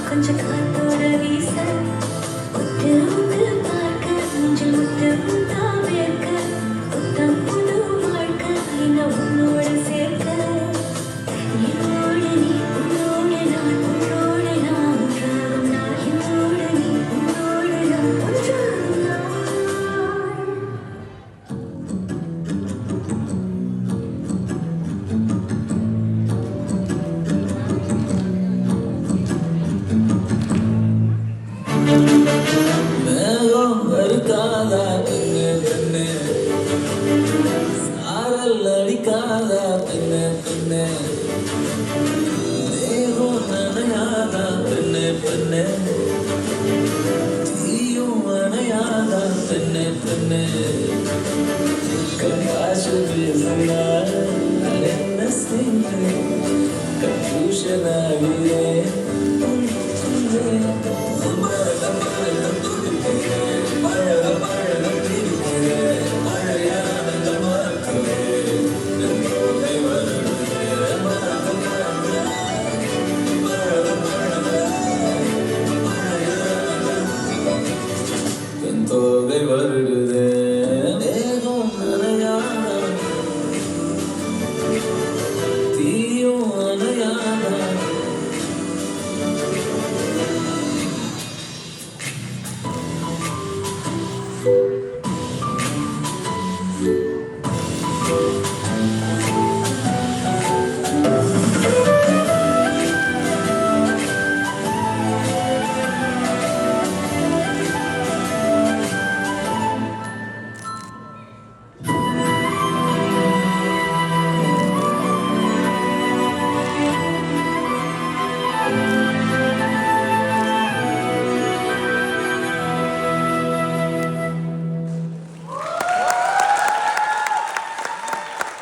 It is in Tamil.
கொஞ்சம் காத்தோட வீச ஒட்டு ஒட்டு பார்க்க நெஞ்சில் முட்டு முட்டா வேர்க்க புத்தம் புது வாழ்க்கை என்ன உன்னோட சேர்க்க என்னோடு நீ உன்னோடு நான் உன்னோடு நான் ஒன்றாகும் நாள் என்னோடு நீ உன்னோடு நான் ஒன்றாகும் நாள் மேகம் வருக்காதா பெண்ணு பெண்ணு சாரல் அடிக்காதா பெண்ணு பெண்ணு தேகம் நனையாதா பெண்ணு பெண்ணு தீயும் அணையாதா பெண்ணு பெண்ணு கண்காசு பேசுறா என்ன செய்ய கன்ஃபியூஷன் ஆகியே